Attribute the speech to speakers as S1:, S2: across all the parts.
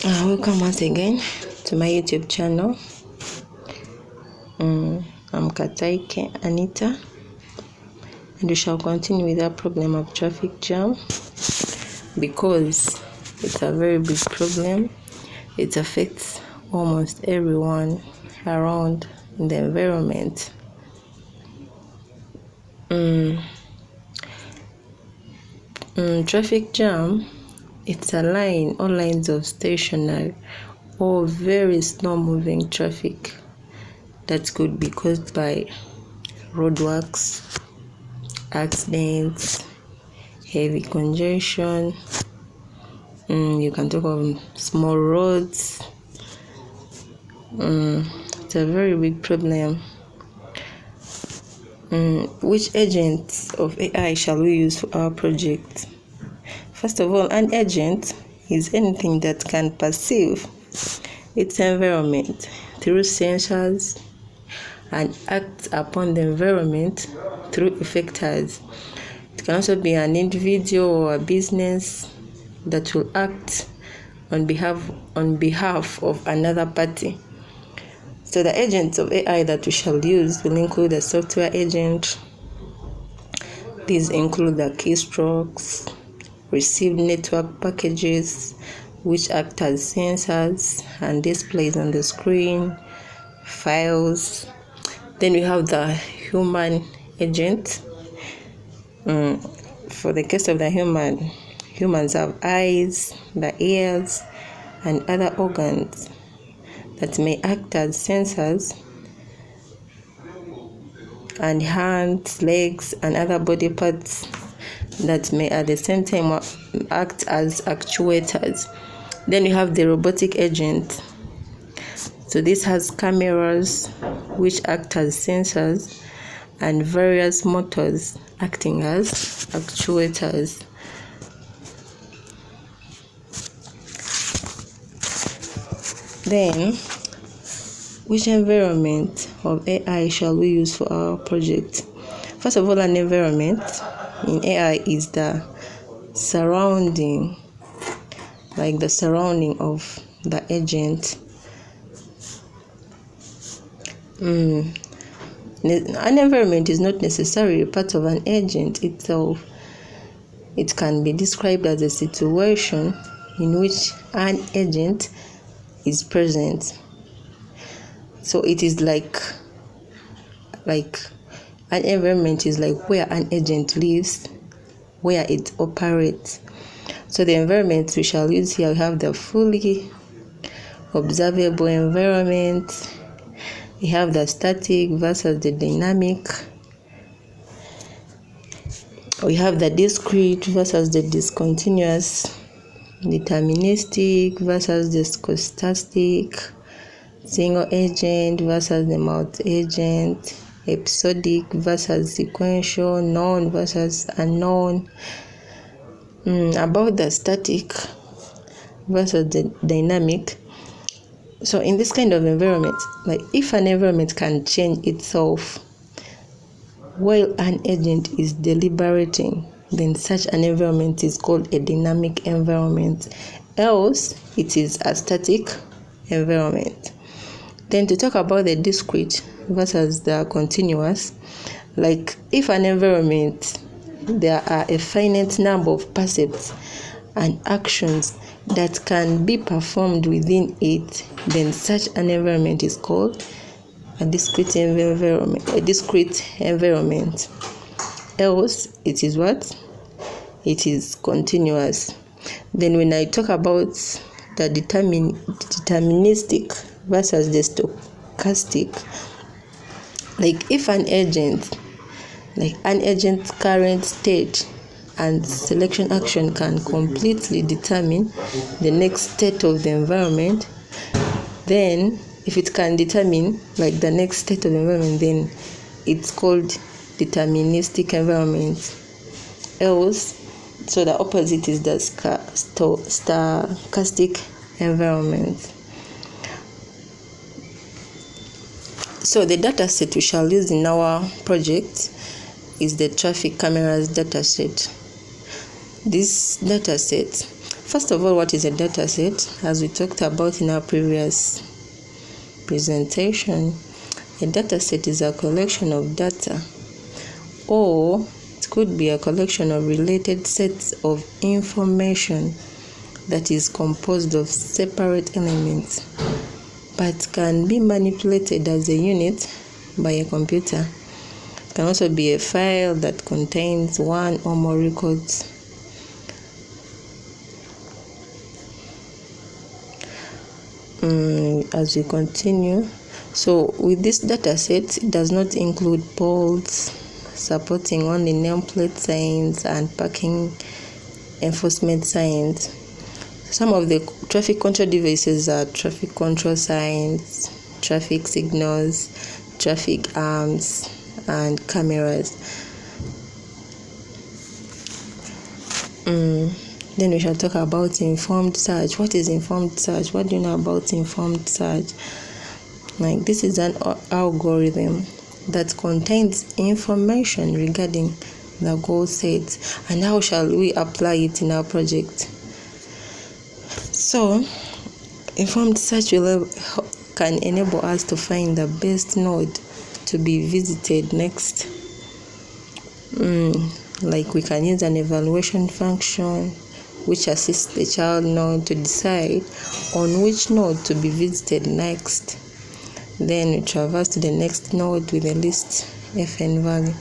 S1: Welcome once again to my YouTube channel. I'm Kataike Anita, and we shall continue with our problem of traffic jam because it's a very big problem. It affects almost everyone around in the environment. Traffic jam, it's a line or lines of stationary or very slow moving traffic that could be caused by roadworks, accidents, heavy congestion. You can talk of small roads. It's a very big problem. Which agents of AI shall we use for our project? First of all, an agent is anything that can perceive its environment through sensors and act upon the environment through effectors. It can also be an individual or a business that will act on behalf of another party. So the agents of AI that we shall use will include a software agent. These include the keystrokes, received network packages, which act as sensors and displays on the screen, files. Then we have the human agent. For the case of the humans have eyes, the ears, and other organs that may act as sensors, and hands, legs, and other body parts that may at the same time act as actuators. Then you have the robotic agent. So this has cameras which act as sensors and various motors acting as actuators. Then, which environment of AI shall we use for our project? First of all, an environment in AI is the surrounding, like the surrounding of the agent. An environment is not necessarily part of an agent itself. It can be described as a situation in which an agent is present. So it is like an environment is like where an agent lives, where it operates. So the environment we shall use here, we have the fully observable environment. We have the static versus the dynamic. We have the discrete versus the discontinuous, deterministic versus the stochastic, single agent versus the multi-agent, episodic versus sequential, known versus unknown. About the static versus the dynamic. So in this kind of environment, like if an environment can change itself while an agent is deliberating, then such an environment is called a dynamic environment. Else, it is a static environment. Then to talk about the discrete versus the continuous, like if an environment, there are a finite number of percepts and actions that can be performed within it, then such an environment is called a discrete environment. Else, it is what? It is continuous. Then when I talk about the deterministic versus the stochastic, like if an agent's current state and selection action can completely determine the next state of the environment, then if it can determine like the next state of the environment, then it's called deterministic environment. Else, so the opposite is the stochastic environment. So the data set we shall use in our project is the traffic cameras data set. This data set, First of all, what is a data set? As we talked about in our previous presentation, a data set is a collection of data, or it could be a collection of related sets of information that is composed of separate elements but can be manipulated as a unit by a computer. It can also be a file that contains one or more records. As we continue, so with this data set, it does not include polls, supporting only nameplate signs and parking enforcement signs. Some of the traffic control devices are traffic control signs, traffic signals, traffic arms, and cameras. Then we shall talk about informed search. What is informed search? What do you know about informed search? Like, this is an algorithm that contains information regarding the goal set. And how shall we apply it in our project? So, informed search can enable us to find the best node to be visited next. Like, we can use an evaluation function which assists the child node to decide on which node to be visited next. Then we traverse to the next node with the least FN value.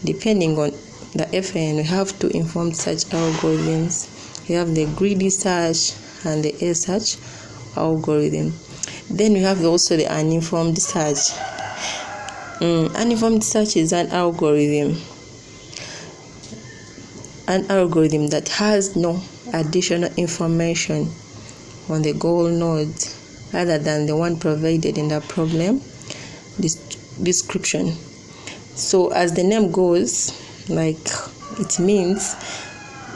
S1: Depending on the FN, we have two informed search algorithms. We have the greedy search and the A search algorithm. Then we have also the uninformed search. Uninformed search is an algorithm that has no additional information on the goal node other than the one provided in the problem description. So as the name goes, like, it means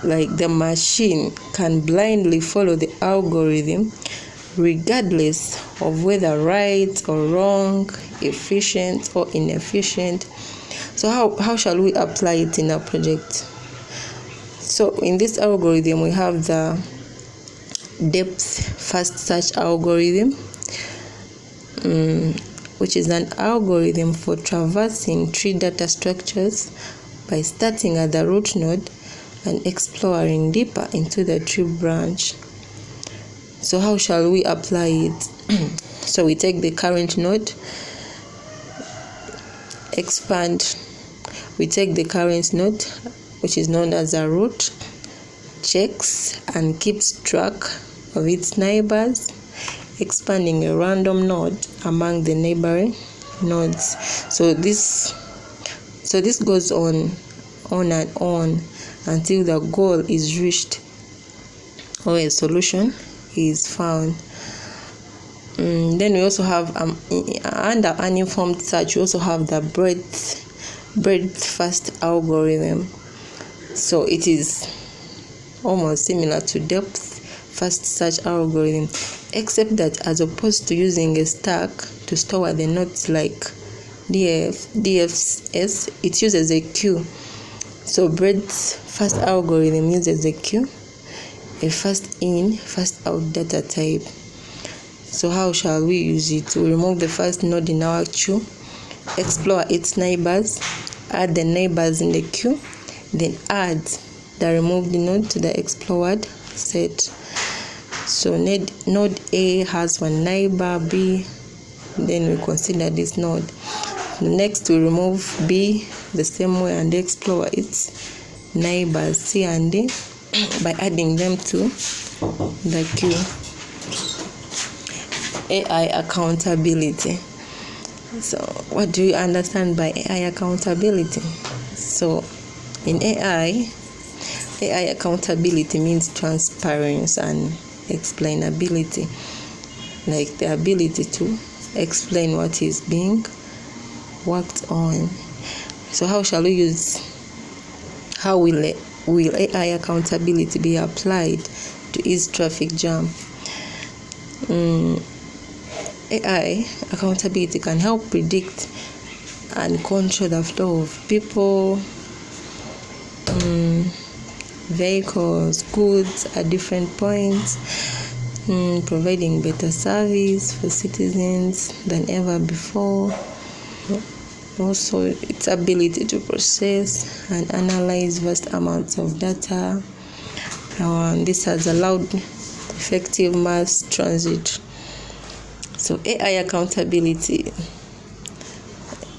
S1: like the machine can blindly follow the algorithm regardless of whether right or wrong, efficient or inefficient. So how shall we apply it in our project? So in this algorithm, we have the depth first search algorithm, which is an algorithm for traversing tree data structures by starting at the root node and exploring deeper into the tree branch. So how shall we apply it? So we take the current node, we take the current node, which is known as a root, checks and keeps track of its neighbors, expanding a random node among the neighboring nodes. So this goes on and on until the goal is reached or a solution is found. Then we also have under uninformed search, we also have the breadth first algorithm. So it is almost similar to depth first search algorithm, except that as opposed to using a stack to store the nodes like DFS, it uses a queue. So breadth first algorithm uses a queue, a first in, first out data type. So how shall we use it? We remove the first node in our queue, explore its neighbors, add the neighbors in the queue, then add the removed node to the explored set. So node A has one neighbor, B, then we consider this node. Next we remove B the same way and explore its neighbors C and D by adding them to the queue. AI accountability. So what do you understand by AI accountability? So in AI accountability means transparency and explainability, like the ability to explain what is being worked on. So how will AI accountability be applied to ease traffic jam? AI accountability can help predict and control the flow of people, vehicles, goods at different points, providing better service for citizens than ever before. Also, its ability to process and analyze vast amounts of data. This has allowed effective mass transit. So AI accountability.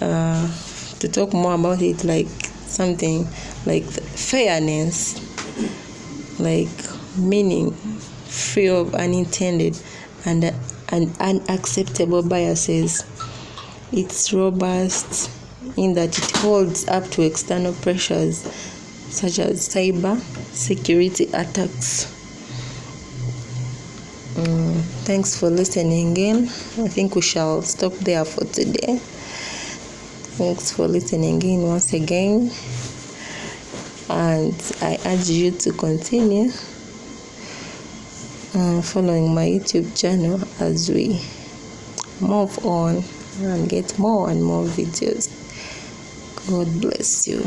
S1: To talk more about it, like something like fairness, like meaning free of unintended and unacceptable biases. It's robust in that it holds up to external pressures such as cyber security attacks. Thanks for listening in. I think we shall stop there for today. Thanks for listening in once again, and I urge you to continue following my YouTube channel as we move on and get more and more videos. God bless you.